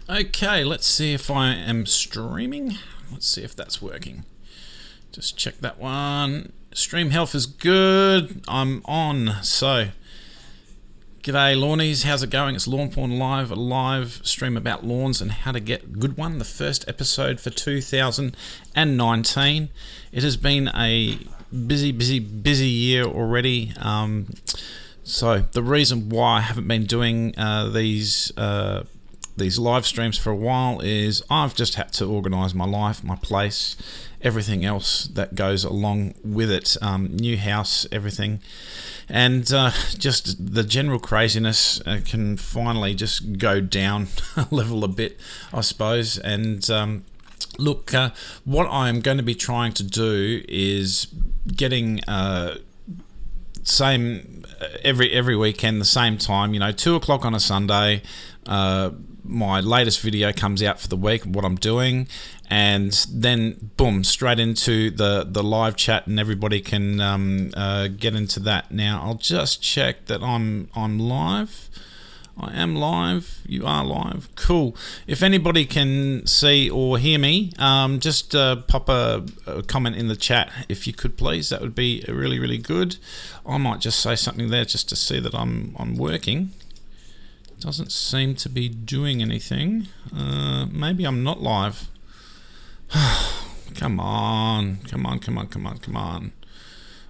Okay, let's see if I am streaming. Let's see if that's working. Just check that one. Stream health is good. I'm on. So, g'day lawnies, how's it going? It's Lawnporn Live, a live stream about lawns and how to get a good one. The first episode for 2019. It has been a busy year already. So the reason why I haven't been doing these live streams for a while is I've just had to organise my life, my place, everything else that goes along with it, new house, everything, and just the general craziness can finally just go down a level a bit, I suppose. And look, what I'm going to be trying to do is getting same every weekend, the same time, 2:00 on a Sunday. My latest video comes out for the week, what I'm doing, and then boom, straight into the live chat, and everybody can get into that. Now I'll just check that I'm live. I am live. You are live. Cool. If anybody can see or hear me, just pop a comment in the chat if you could, please. That would be really good. I might just say something there just to see that I'm working. Doesn't seem to be doing anything. Maybe I'm not live. Come on.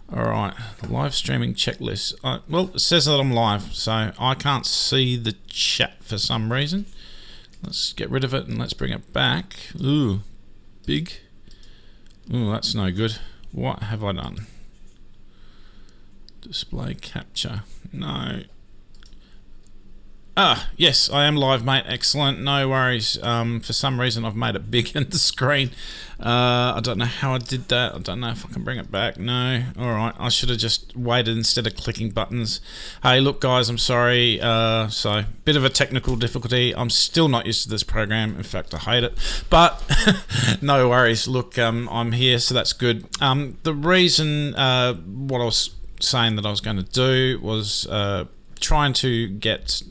Alright, live streaming checklist. Well, it says that I'm live, so I can't see the chat for some reason. Let's get rid of it and let's bring it back. Ooh, big. Ooh, that's no good. What have I done? Display capture. No. Yes, I am live, mate. Excellent. No worries. For some reason, I've made it big in the screen. I don't know how I did that. I don't know if I can bring it back. No. All right. I should have just waited instead of clicking buttons. Hey, look, guys, I'm sorry. So, bit of a technical difficulty. I'm still not used to this program. In fact, I hate it. But no worries. Look, I'm here, so that's good. The reason what I was saying that I was going to do was trying to get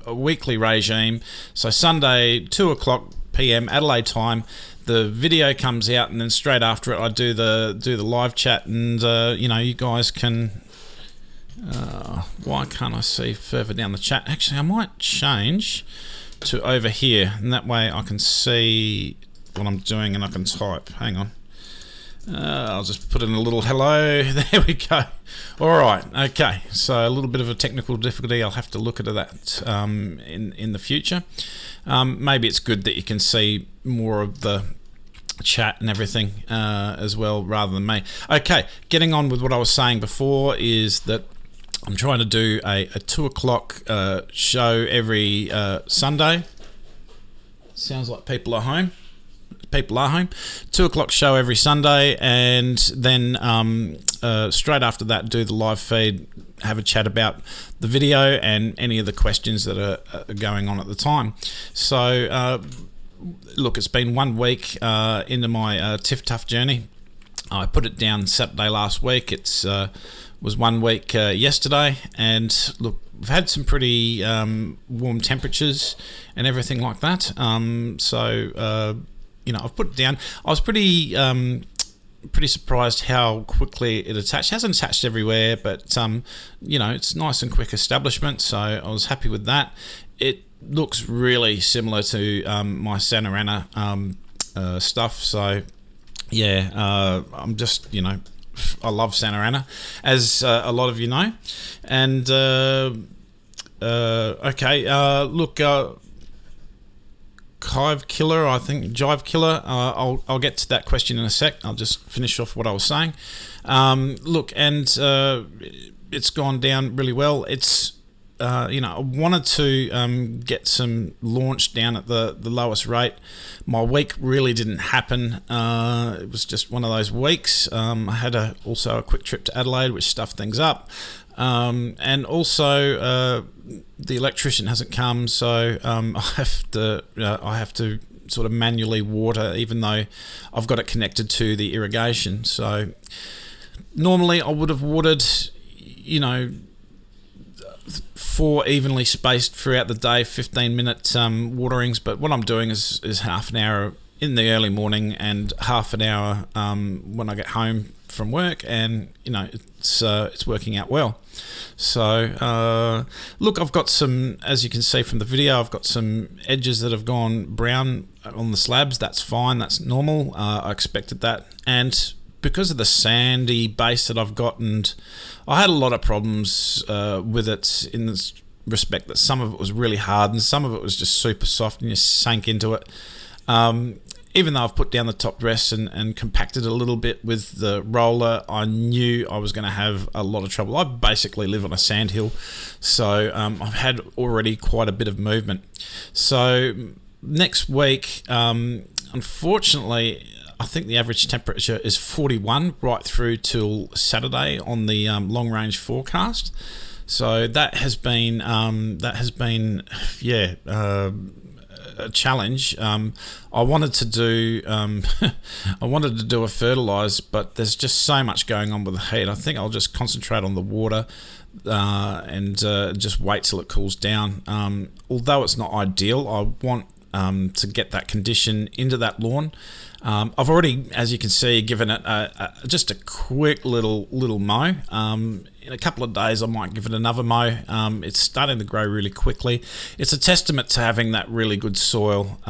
a weekly regime. So Sunday, 2:00 p.m. Adelaide time, the video comes out, and then straight after it, I do the live chat, and you guys can. Why can't I see further down the chat? Actually, I might change to over here, and that way I can see what I'm doing and I can type. Hang on. I'll just put in a little hello. There we go. All right. Okay. So a little bit of a technical difficulty. I'll have to look at that in the future. Maybe it's good that you can see more of the chat and everything as well, rather than me. Okay. Getting on with what I was saying before is that I'm trying to do a 2:00 show every Sunday. Sounds like people are home. 2:00 show every Sunday, and then straight after that do the live feed, have a chat about the video and any of the questions that are going on at the time. So look, it's been 1 week into my TifTuf journey. I put it down Saturday last week. It's was 1 week yesterday, and look, we've had some pretty warm temperatures and everything like that. I've put it down. I was pretty surprised how quickly it attached. It hasn't attached everywhere, but it's nice and quick establishment, so I was happy with that. It looks really similar to my Santa Ana stuff, so yeah, I'm just, I love Santa Ana, as a lot of you know. And look, Jive Killer, I'll get to that question in a sec. I'll just finish off what I was saying. Look, and it's gone down really well. It's I wanted to get some launch down at the lowest rate. My week really didn't happen. It was just one of those weeks. I had also a quick trip to Adelaide, which stuffed things up. And also the electrician hasn't come, so I have to sort of manually water, even though I've got it connected to the irrigation. So normally I would have watered, 4 evenly spaced throughout the day, 15-minute waterings. But what I'm doing is half an hour in the early morning and half an hour when I get home from work, and it's working out well. So look, I've got some, as you can see from the video, I've got some edges that have gone brown on the slabs. That's fine, that's normal. I expected that. And because of the sandy base that I've got, and I had a lot of problems with it in this respect that some of it was really hard and some of it was just super soft and you sank into it. Even though I've put down the top dress and compacted a little bit with the roller, I knew I was going to have a lot of trouble. I basically live on a sand hill, so I've had already quite a bit of movement. So next week, unfortunately, I think the average temperature is 41 right through till Saturday on the long range forecast. So that has been a challenge. I wanted to do a fertilise, but there's just so much going on with the heat. I think I'll just concentrate on the water and just wait till it cools down. Although it's not ideal, I want to get that condition into that lawn. I've already, as you can see, given it just a quick little mow. In a couple of days I might give it another mow. It's starting to grow really quickly. It's a testament to having that really good soil,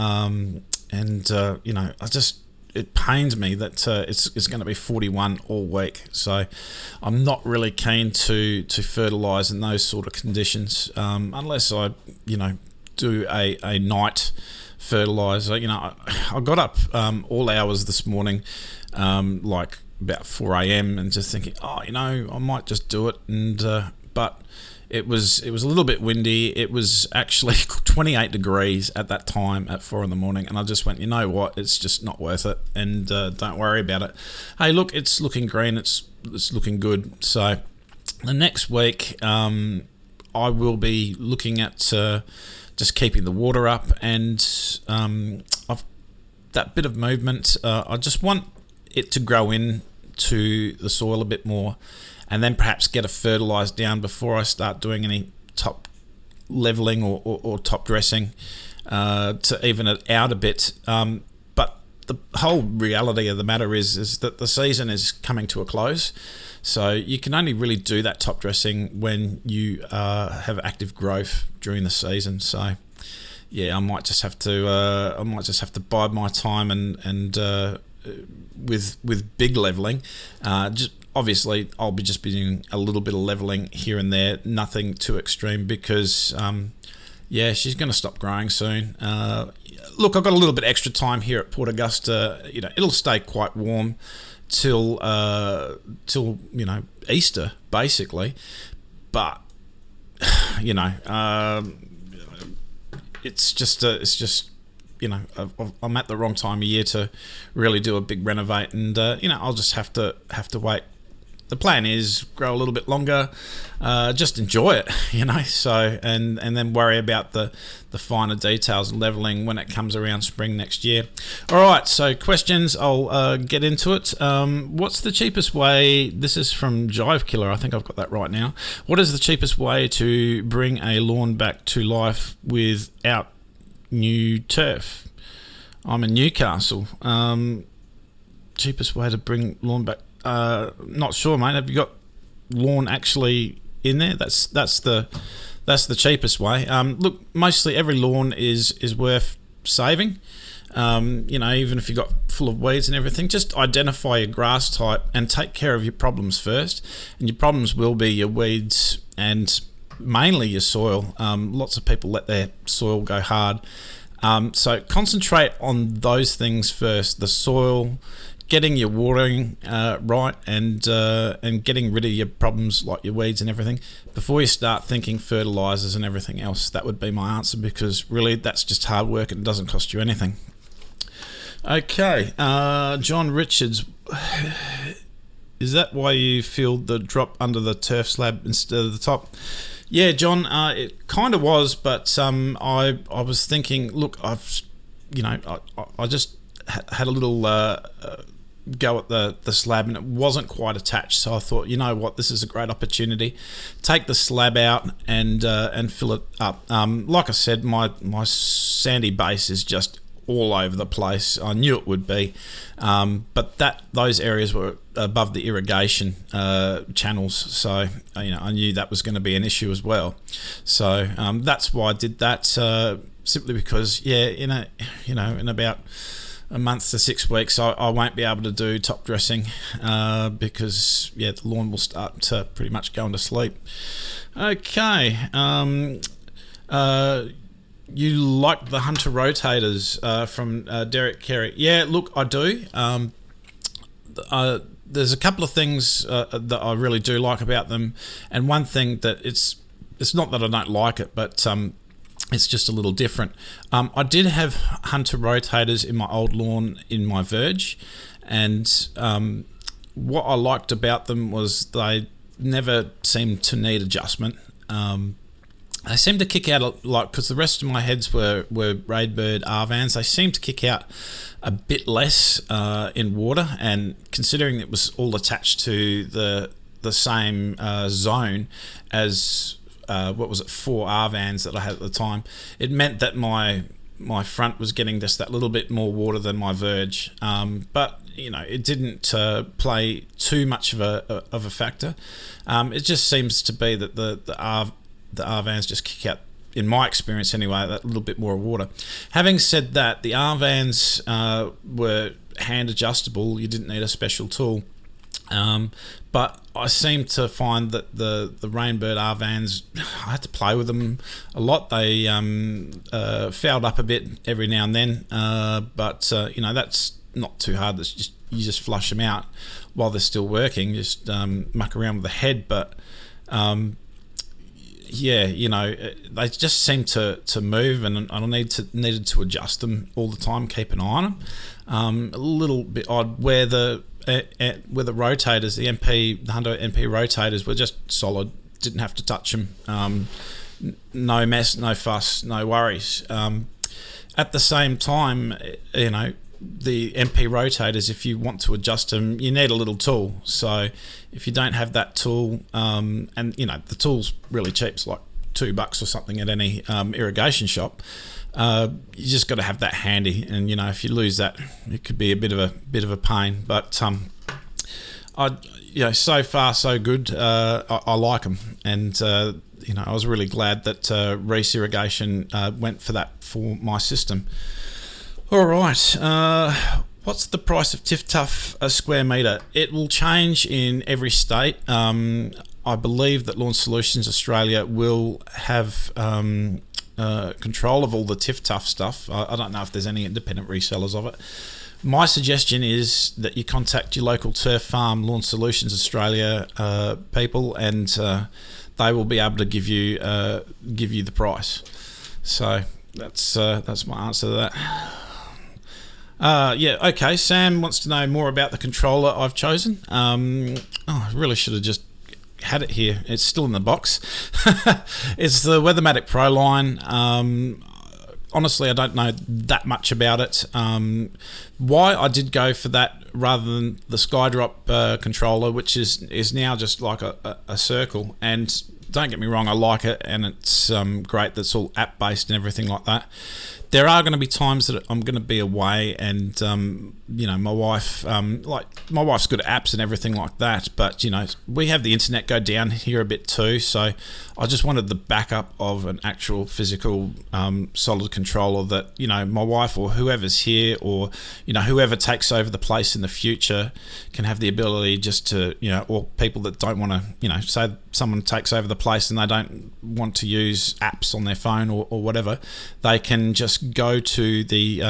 it pains me that it's going to be 41 all week, so I'm not really keen to fertilise in those sort of conditions, unless I do a night fertilizer. I got up all hours this morning, like about 4 a.m. and just thinking, I might just do it, and but it was a little bit windy. It was actually 28 degrees at that time at 4 in the morning, and I just went, you know what, it's just not worth it, and don't worry about it. Hey, look, it's looking green, it's looking good. So the next week I will be looking at just keeping the water up, and I've that bit of movement. I just want it to grow in to the soil a bit more, and then perhaps get a fertilised down before I start doing any top levelling or top dressing to even it out a bit. But the whole reality of the matter is that the season is coming to a close, so you can only really do that top dressing when you have active growth during the season. So yeah, I might just have to bide my time and with big levelling. Just obviously I'll be doing a little bit of levelling here and there, nothing too extreme, because she's going to stop growing soon. Look, I've got a little bit extra time here at Port Augusta. It'll stay quite warm till Easter basically, but it's just I'm at the wrong time of year to really do a big renovate, and I'll just have to wait. The plan is grow a little bit longer, just enjoy it, so and then worry about the finer details and leveling when it comes around spring next year. All right, so questions, I'll get into it. What's the cheapest way, this is from Jive Killer, I think I've got that right now. What is the cheapest way to bring a lawn back to life without new turf? I'm in Newcastle. Cheapest way to bring lawn back, not sure, mate. Have you got lawn actually in there? That's the cheapest way. Look, mostly every lawn is worth saving. Even if you got full of weeds and everything, just identify your grass type and take care of your problems first. And your problems will be your weeds and mainly your soil. Lots of people let their soil go hard. So concentrate on those things first: the soil, getting your watering right, and getting rid of your problems like your weeds and everything before you start thinking fertilizers and everything else. That would be my answer, because really that's just hard work and it doesn't cost you anything. Okay, John Richards, is that why you filled the drop under the turf slab instead of the top? Yeah, John, it kind of was, but I was thinking, look, I just had a little go at the slab, and it wasn't quite attached. So I thought, you know what, this is a great opportunity. Take the slab out and fill it up. Like I said, my sandy base is just all over the place. I knew it would be, but those areas were above the irrigation channels, so I knew that was going to be an issue as well. So that's why I did that. Simply because, in about a month to 6 weeks, I won't be able to do top dressing because the lawn will start to pretty much going to sleep. Okay. You like the Hunter rotators from Derek Carey? Yeah, look, I do. There's a couple of things that I really do like about them, and one thing that it's not that I don't like it, but it's just a little different. I did have Hunter rotators in my old lawn in my verge, and what I liked about them was they never seemed to need adjustment. They seemed to kick out because the rest of my heads were Raidbird Arvans. They seemed to kick out a bit less in water, and considering it was all attached to the same zone as 4 Arvans that I had at the time, it meant that my front was getting just that little bit more water than my verge. But it didn't play too much of a factor. It just seems to be that the Arvans just kick out, in my experience anyway, that little bit more water. Having said that, the Arvans were hand adjustable. You didn't need a special tool. But I seem to find that the Rainbird Arvans, I had to play with them a lot. They fouled up a bit every now and then, but that's not too hard. That's just, you just flush them out while they're still working. Just muck around with the head, but they just seem to move, and I needed to adjust them all the time, keep an eye on them. A little bit odd where the rotators, the Hunter MP rotators, were just solid. Didn't have to touch them. No mess, no fuss, no worries. At the same time, the MP rotators, if you want to adjust them, you need a little tool. So if you don't have that tool, and the tool's really cheap, it's like $2 or something at any irrigation shop. You just got to have that handy, and if you lose that, it could be a bit of a pain. But so far so good. I like them, and I was really glad that Reese Irrigation went for that for my system. All right. What's the price of TifTuf a square metre? It will change in every state. I believe that Lawn Solutions Australia will have control of all the TifTuf stuff. I don't know if there's any independent resellers of it. My suggestion is that you contact your local turf farm, Lawn Solutions Australia people, and they will be able to give you the price. So that's my answer to that. Okay, Sam wants to know more about the controller I've chosen. I really should have just had it here. It's still in the box. It's the Weathermatic Pro line. Honestly, I don't know that much about it. Why I did go for that rather than the Skydrop controller, which is now just like a circle. And don't get me wrong, I like it, and it's great. That's all app based and everything like that. There are going to be times that I'm going to be away, and my wife, my wife's good at apps and everything like that. But we have the internet go down here a bit too, so I just wanted the backup of an actual physical solid controller that my wife or whoever's here, or whoever takes over the place in the future, can have the ability just to or people that don't want to say someone takes over the place and they don't want to use apps on their phone or whatever, they can just go to the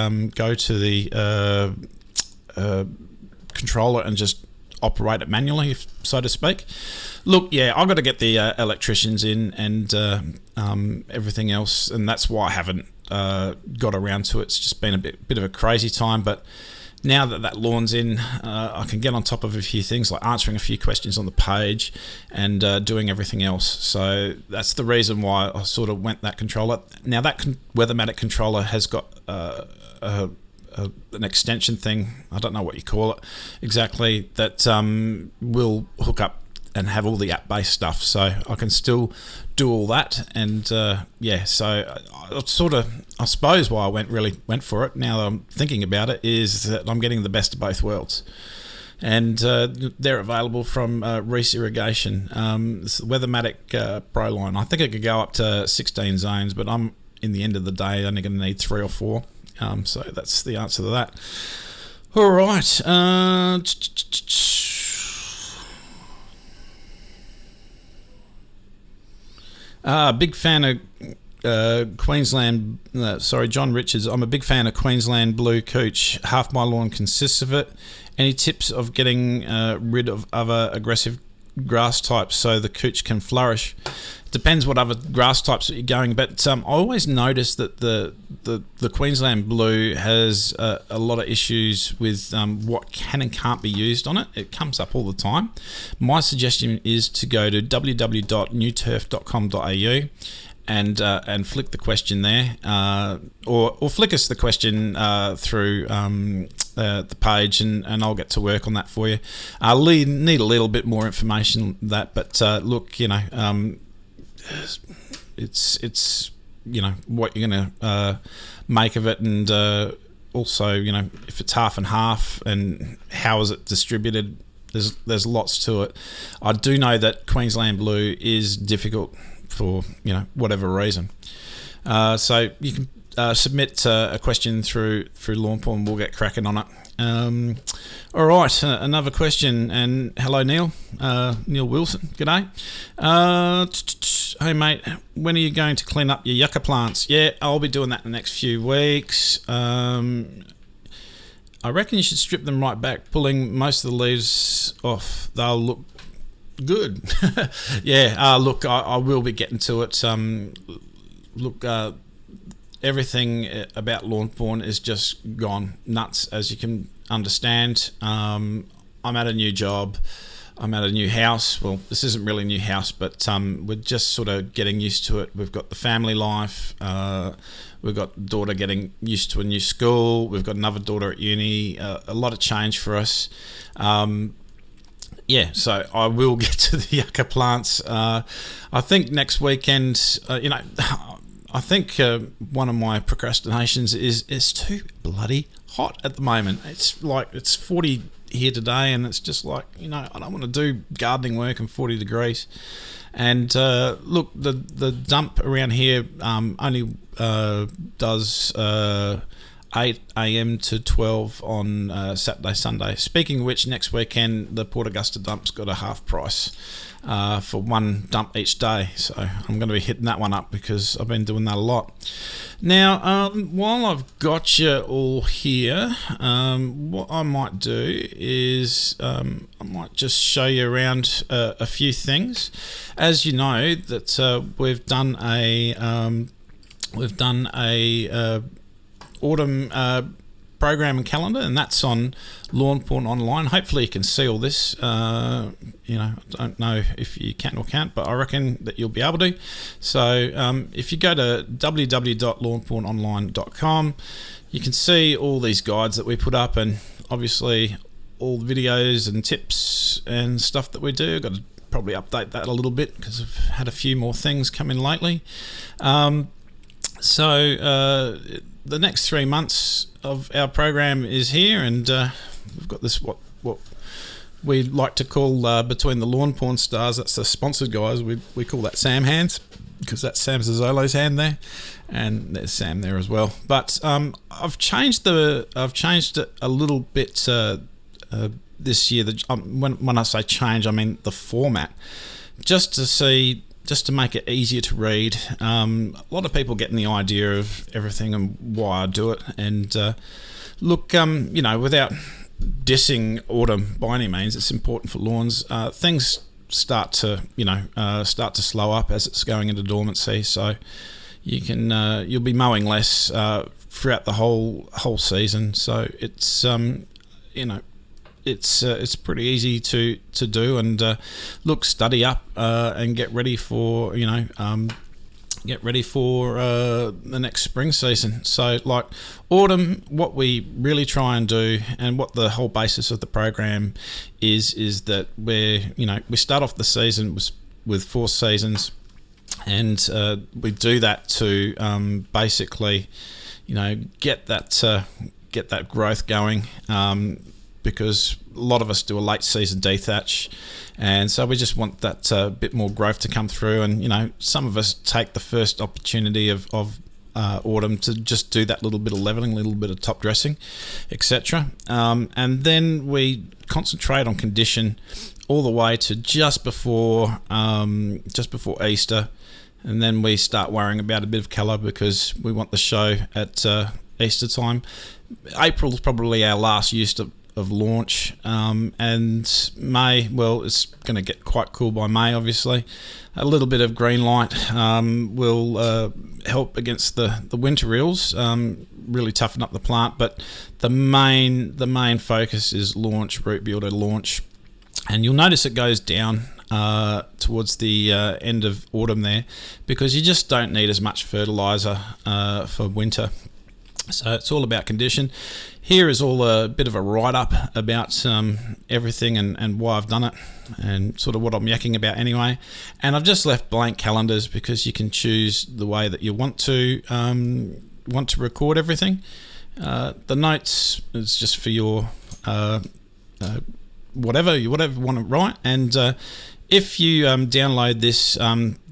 controller and just operate it manually, so to speak. Look, I've got to get the electricians in and everything else, and that's why I haven't got around to it. It's just been a bit of a crazy time, but now that lawn's in, I can get on top of a few things, like answering a few questions on the page and doing everything else. So that's the reason why I sort of went that controller. Now that Weathermatic controller has got a an extension thing. I don't know what you call it exactly. That will hook up and have all the app-based stuff, so I can still do all that. And so I suppose why I went for it, now that I'm thinking about it, is that I'm getting the best of both worlds. And they're available from Reese Irrigation. It's the Weathermatic Pro line. I think it could go up to 16 zones, but I'm, in the end of the day, only going to need 3 or 4. So that's the answer to that. All right. Big fan of Queensland. John Richards. I'm a big fan of Queensland Blue Cooch. Half my lawn consists of it. Any tips of getting rid of other aggressive grass types so the cooch can flourish? Depends what other grass types that you're going, but I always notice that the Queensland Blue has a lot of issues with what can and can't be used on it. It comes up all the time. My suggestion is to go to www.newturf.com.au and flick the question there, or flick us the question through the page, and I'll get to work on that for you. I'll need a little bit more information on that, but look, it's what you're going to make of it, and also if it's half and half, and how is it distributed. There's lots to it. I do know that Queensland Blue is difficult for whatever reason. So you can submit a question through Lawnporn. We'll get cracking on it. All right, another question. And hello, Neil. Neil Wilson. G'day. Hey, mate. When are you going to clean up your yucca plants? Yeah, I'll be doing that in the next few weeks. I reckon you should strip them right back, pulling most of the leaves off. They'll look good. Yeah, look, I will be getting to it. Everything about Lawnporn is just gone nuts, as you can understand. I'm at a new job. I'm at a new house. Well, this isn't really a new house, but we're just sort of getting used to it. We've got the family life. We've got daughter getting used to a new school. We've got another daughter at uni. A lot of change for us. Yeah, so I will get to the yucca plants. I think next weekend, I think one of my procrastinations is it's too bloody hot at the moment. It's like it's 40 here today, and it's just like, I don't want to do gardening work in 40 degrees. And look, the dump around here only does 8 a.m. to 12 on Saturday, Sunday. Speaking of which, next weekend the Port Augusta dump's got a half price for one dump each day. So I'm going to be hitting that one up because I've been doing that a lot. Now, while I've got you all here, what I might do is I might just show you around a few things. As you know, that we've done a autumn program and calendar, and that's on Lawnporn Online. Hopefully you can see all this. I don't know if you can or can't, but I reckon that you'll be able to. So if you go to www.lawnpornonline.com, you can see all these guides that we put up, and obviously all the videos and tips and stuff that we do. I've got to probably update that a little bit because I've had a few more things come in lately. The next 3 months of our program is here, and we've got this what we like to call Between the Lawnporn Stars. That's the sponsored guys. We call that Sam hands because that's Sam Zazzolo's hand there, and there's Sam there as well. But I've changed it a little bit this year. When I say change, I mean the format, just to make it easier to read. A lot of people getting the idea of everything and why I do it. And look, without dissing autumn by any means, it's important for lawns. Things start to slow up as it's going into dormancy. So you'll be mowing less throughout the whole season. So it's it's pretty easy to do, and look, study up and get ready for get ready for the next spring season. So like autumn, what we really try and do, and what the whole basis of the program is that we start off the season with 4 seasons, and we do that to basically get that growth going, because a lot of us do a late season dethatch, and so we just want that bit more growth to come through. And some of us take the first opportunity of autumn to just do that little bit of leveling, a little bit of top dressing, etc. And then we concentrate on condition all the way to just before Easter, and then we start worrying about a bit of colour because we want the show at Easter time. April is probably our last use of launch, and May, well, it's going to get quite cool by May. Obviously, a little bit of green light will help against the winter ills, really toughen up the plant. But the main focus is launch, root builder launch, and you'll notice it goes down towards the end of autumn there, because you just don't need as much fertilizer for winter. So it's all about condition. Here is all a bit of a write-up about everything and why I've done it, and sort of what I'm yakking about anyway. And I've just left blank calendars because you can choose the way that you want to record everything. The notes is just for your whatever you want to write. And if you download this,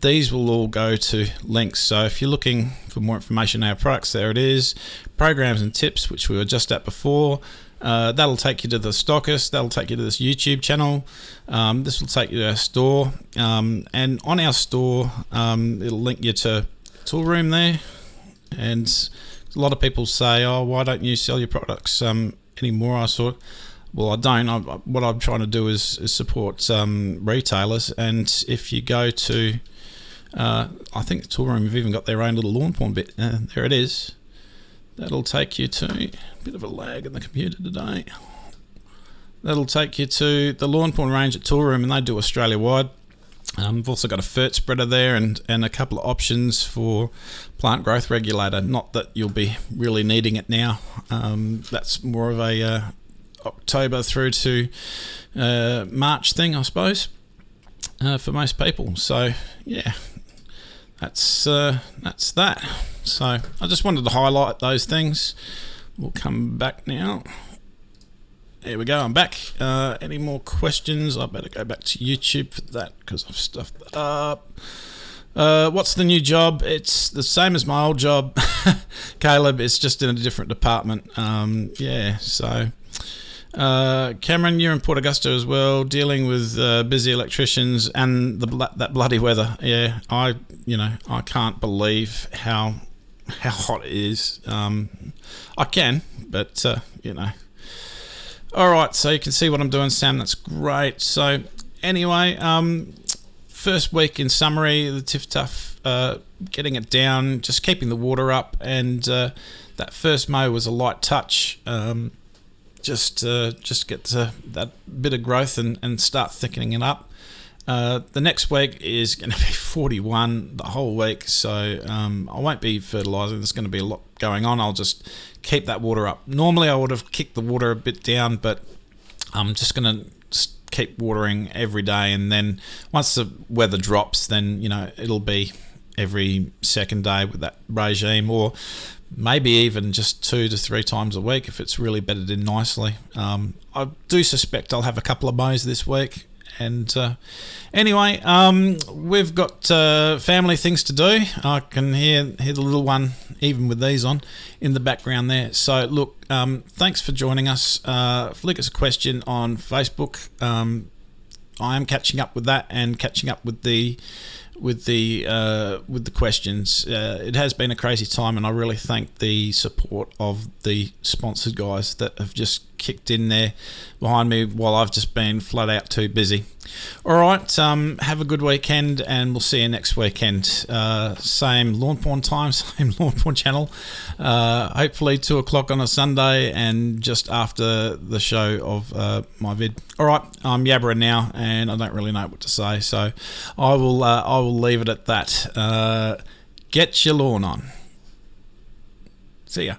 these will all go to links. So if you're looking for more information on our products, there it is. Programs and tips, which we were just at before. That'll take you to the stockist. That'll take you to this YouTube channel. This will take you to our store. And on our store, it'll link you to tool room there. And a lot of people say, "Oh, why don't you sell your products anymore?" I thought, well, I don't. What I'm trying to do is support retailers. And if you go to, I think the tool room have even got their own little Lawnporn bit. There it is. That'll take you to a bit of a lag in the computer today. That'll take you to the Lawnporn range at tool room, and they do Australia wide. We've also got a fert spreader there and a couple of options for plant growth regulator. Not that you'll be really needing it now. That's more of a October through to March thing, I suppose, for most people. So yeah, that's that. So I just wanted to highlight those things. We'll come back now. There we go, I'm back. Any more questions? I better go back to YouTube for that because I've stuffed that up. What's the new job? It's the same as my old job, Caleb. It's just in a different department. Yeah, so Cameron, you're in Port Augusta as well, dealing with busy electricians and that bloody weather. Yeah, I can't believe how hot it is. I can, but All right, so you can see what I'm doing, Sam. That's great. So anyway, first week in summary, the TifTuf, getting it down, just keeping the water up, and that first mow was a light touch. Just get to that bit of growth and start thickening it up. The next week is going to be 41 the whole week, so I won't be fertilising. There's going to be a lot going on. I'll just keep that water up. Normally I would have kicked the water a bit down, but I'm just going to keep watering every day, and then once the weather drops, then it'll be every second day with that regime, or maybe even just 2 to 3 times a week if it's really bedded in nicely. I do suspect I'll have a couple of mows this week. And anyway, we've got family things to do. I can hear the little one, even with these on, in the background there. So look, thanks for joining us. Flick us a question on Facebook. I am catching up with that and catching up with the questions. It has been a crazy time, and I really thank the support of the sponsored guys that have just kicked in there behind me while I've just been flat out too busy. All right, have a good weekend, and we'll see you next weekend. Same Lawnporn time, same Lawnporn channel. Hopefully 2 o'clock on a Sunday, and just after the show of my vid. All right, I'm yabbering now, and I don't really know what to say, so I will leave it at that. get your lawn on. See ya.